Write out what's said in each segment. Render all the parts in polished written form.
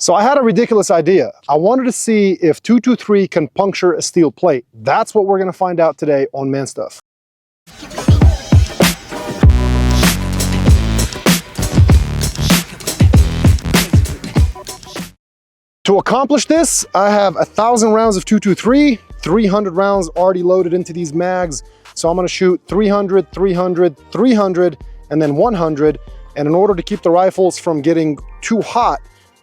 So I had a ridiculous idea. I wanted to see if 223 can puncture a steel plate. That's what we're gonna find out today on Man Stuff. To accomplish this, I have 1,000 rounds of 223, 300 rounds already loaded into these mags. So I'm gonna shoot 300, 300, 300, and then 100. And in order to keep the rifles from getting too hot,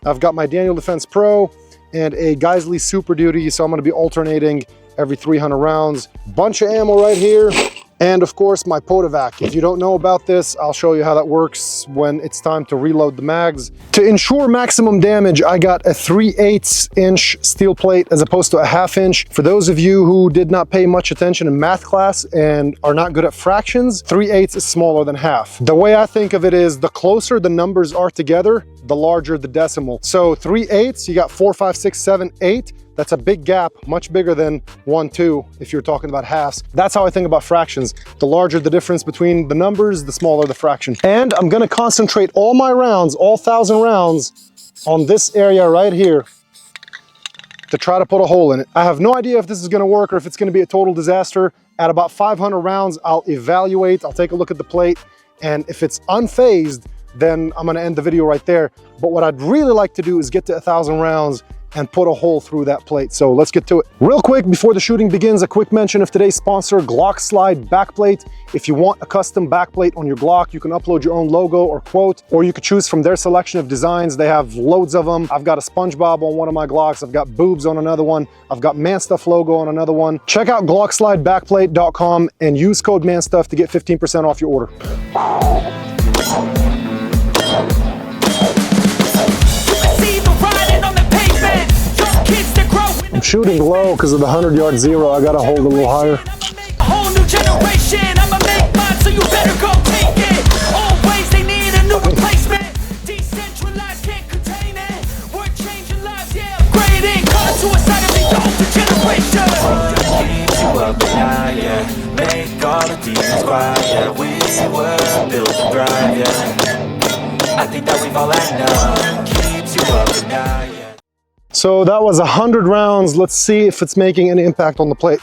I've got my Daniel Defense Pro and a Geisley Super Duty, so I'm gonna be alternating every 300 rounds. Bunch of ammo right here, and of course my Podavach. If you don't know about this, I'll show you how that works when it's time to reload the mags. To ensure maximum damage, I got a 3/8 inch steel plate as opposed to a 1/2 inch. For those of you who did not pay much attention in math class and are not good at fractions, 3/8 is smaller than half. The way I think of it is the closer the numbers are together, the larger the decimal. So 3/8, you got 4, 5, 6, 7, 8. That's a big gap, much bigger than 1, 2, if you're talking about halves. That's how I think about fractions. The larger the difference between the numbers, the smaller the fraction. And I'm gonna concentrate all my rounds, all 1,000 rounds, on this area right here to try to put a hole in it. I have no idea if this is gonna work or if it's gonna be a total disaster. At about 500 rounds, I'll evaluate, I'll take a look at the plate, and if it's unfazed, then I'm gonna end the video right there. But what I'd really like to do is get to 1,000 rounds and put a hole through that plate. So let's get to it. Real quick, before the shooting begins, a quick mention of today's sponsor, Glock Slide Backplate. If you want a custom backplate on your Glock, you can upload your own logo or quote, or you could choose from their selection of designs. They have loads of them. I've got a SpongeBob on one of my Glocks. I've got boobs on another one. I've got Man Stuff logo on another one. Check out GlockSlideBackplate.com and use code ManStuff to get 15% off your order. I'm shooting low because of the 100-yard zero. I gotta hold a little higher. A whole new generation, I'ma make mine, so you better go take it. Always they need a new replacement. Decentralized, can't contain it. We're changing lives, yeah, upgrading. Call suicide of the older generation. Keeps you up at night, yeah. Make all the demons quiet, yeah. We were built to thrive, yeah. I think that we've all had enough. Keeps you up at night, yeah. So that was 100 rounds. Let's see if it's making any impact on the plate.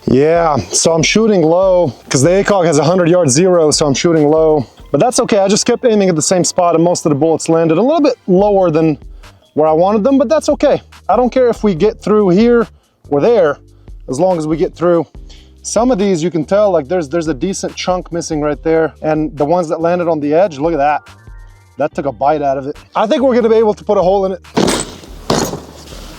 Yeah, so I'm shooting low because the ACOG has a 100-yard zero, so I'm shooting low. But that's okay, I just kept aiming at the same spot and most of the bullets landed a little bit lower than where I wanted them, but that's okay. I don't care if we get through here or there, as long as we get through. Some of these you can tell, like there's a decent chunk missing right there. And the ones that landed on the edge, look at that. That took a bite out of it. I think we're gonna be able to put a hole in it.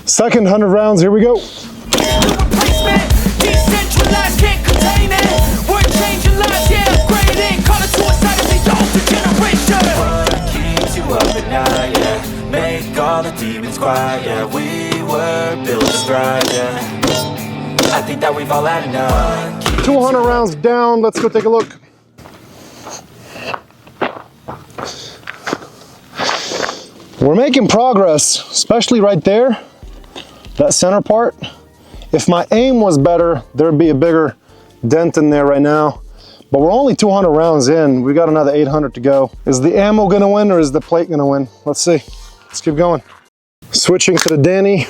Second 100 rounds, here we go. Decentralized, can't contain it. We're changing lives, yeah, upgrading. Call it suicide of the older generation. What keeps you up at night, yeah. Make all the demons quiet, yeah. We were built to thrive, yeah. I think that we've all had enough. 200 rounds down, let's go take a look. We're making progress, especially right there, that center part. If my aim was better, there'd be a bigger dent in there right now. But we're only 200 rounds in, we got another 800 to go. Is the ammo gonna win or is the plate gonna win? Let's see, let's keep going. Switching to the Danny.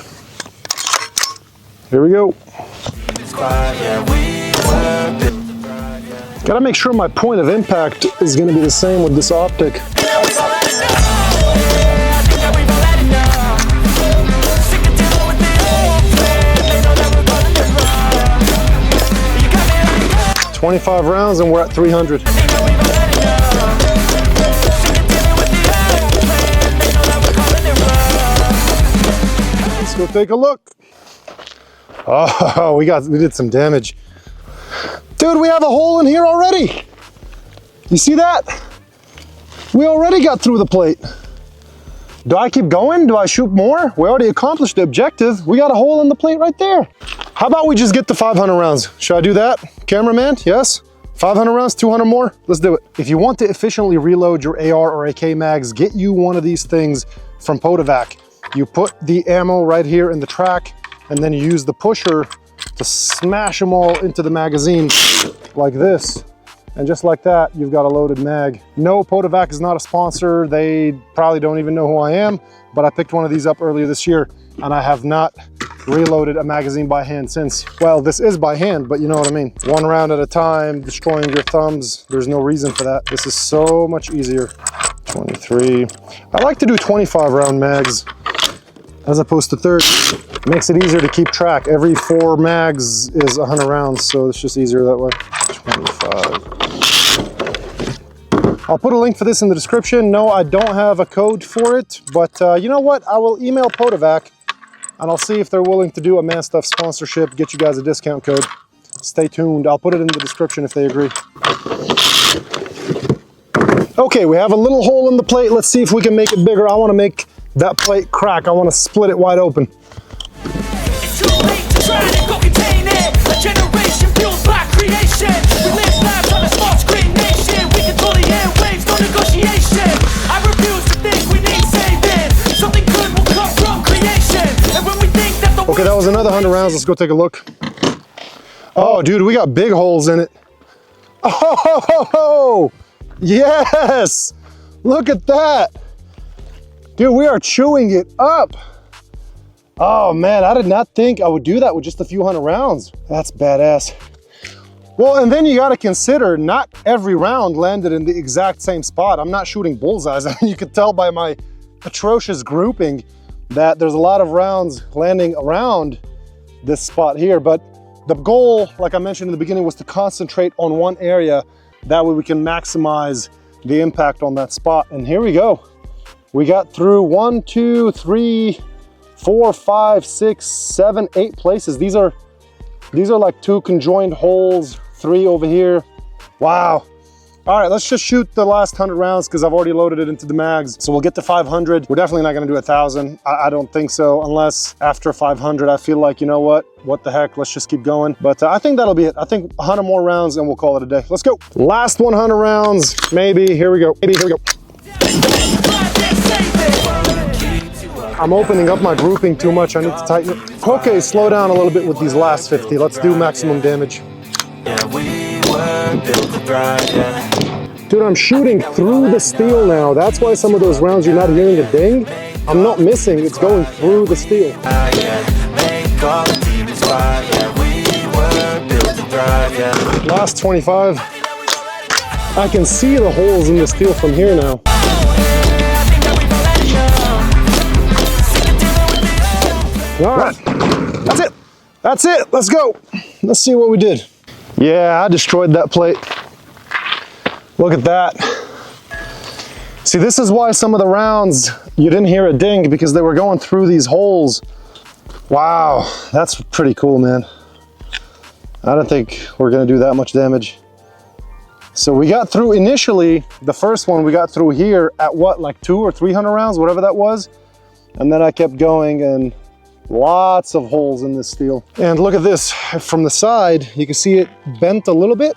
Here we go. Gotta make sure my point of impact is gonna be the same with this optic. "25 rounds and we're at 300. Let's go take a look. Oh, we did some damage. Dude, we have a hole in here already. You see that? We already got through the plate. Do I keep going? Do I shoot more? We already accomplished the objective. We got a hole in the plate right there. How about we just get to 500 rounds? Should I do that? Cameraman, yes? 500 rounds, 200 more? Let's do it. If you want to efficiently reload your AR or AK mags, get you one of these things from Podavach. You put the ammo right here in the track, and then you use the pusher to smash them all into the magazine like this. And just like that, you've got a loaded mag. No, Podavach is not a sponsor. They probably don't even know who I am, but I picked one of these up earlier this year and I have not reloaded a magazine by hand since. Well, this is by hand, but you know what I mean. One round at a time, destroying your thumbs. There's no reason for that. This is so much easier. 23. I like to do 25 round mags as opposed to 30. It makes it easier to keep track. Every 4 mags is 100 rounds, so it's just easier that way. 25. I'll put a link for this in the description. No, I don't have a code for it, but you know what? I will email Podavach and I'll see if they're willing to do a Man Stuff sponsorship, get you guys a discount code. Stay tuned. I'll put it in the description if they agree. Okay, we have a little hole in the plate. Let's see if we can make it bigger. I want to make that plate crack. I want to split it wide open. It's too late to try to go contain it. A generation fueled by creation. We live lives on a small screen nation. We control the airwaves, no negotiation. I refuse to think we need saving. Something good will come from creation. And when we think that the Okay, that was another 100 rounds. Let's go take a look. Oh, dude, we got big holes in it. Oh, yes! Look at that. Dude, we are chewing it up. Oh man, I did not think I would do that with just a few 100 rounds. That's badass. Well, and then you gotta consider not every round landed in the exact same spot. I'm not shooting bullseyes. I mean, you could tell by my atrocious grouping that there's a lot of rounds landing around this spot here. But the goal, like I mentioned in the beginning, was to concentrate on one area. That way we can maximize the impact on that spot. And here we go. We got through 1, 2, 3, 4, 5, 6, 7, 8 places. These are like 2 conjoined holes, 3 over here. Wow. All right, let's just shoot the last 100 rounds because I've already loaded it into the mags. So we'll get to 500. We're definitely not gonna do 1,000. I don't think so, unless after 500, I feel like, you know what the heck, let's just keep going. But I think that'll be it. I think 100 more rounds and we'll call it a day. Let's go. Last 100 rounds, maybe, here we go. Maybe, here we go. I'm opening up my grouping too much. I need to tighten it. Okay, slow down a little bit with these last 50. Let's do maximum damage. Dude, I'm shooting through the steel now. That's why some of those rounds you're not hearing a ding. I'm not missing. It's going through the steel. Last 25. I can see the holes in the steel from here now. All right, that's it. That's it, let's go. Let's see what we did. Yeah, I destroyed that plate. Look at that. See, this is why some of the rounds, you didn't hear a ding because they were going through these holes. Wow, that's pretty cool, man. I don't think we're gonna do that much damage. So we got through initially, the first one we got through here at what, like 200 or 300 rounds, whatever that was. And then I kept going and lots of holes in this steel. And look at this, from the side, you can see it bent a little bit,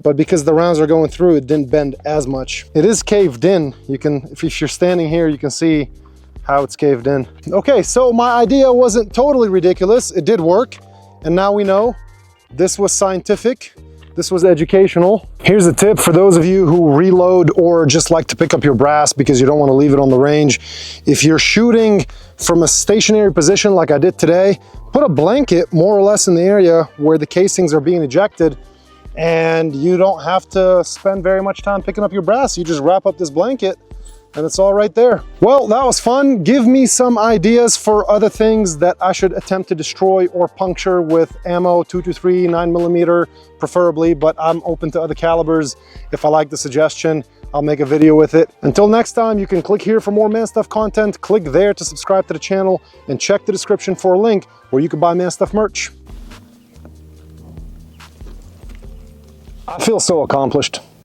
but because the rounds are going through, it didn't bend as much. It is caved in. You can, if you're standing here, you can see how it's caved in. Okay, so my idea wasn't totally ridiculous. It did work. And now we know this was scientific. This was educational. Here's a tip for those of you who reload or just like to pick up your brass because you don't want to leave it on the range. If you're shooting from a stationary position like I did today, put a blanket more or less in the area where the casings are being ejected, and you don't have to spend very much time picking up your brass. You just wrap up this blanket and it's all right there. Well, that was fun. Give me some ideas for other things that I should attempt to destroy or puncture with ammo, 223, 9mm preferably, but I'm open to other calibers. If I like the suggestion, I'll make a video with it. Until next time, you can click here for more Man Stuff content, click there to subscribe to the channel, and check the description for a link where you can buy Man Stuff merch. I feel so accomplished.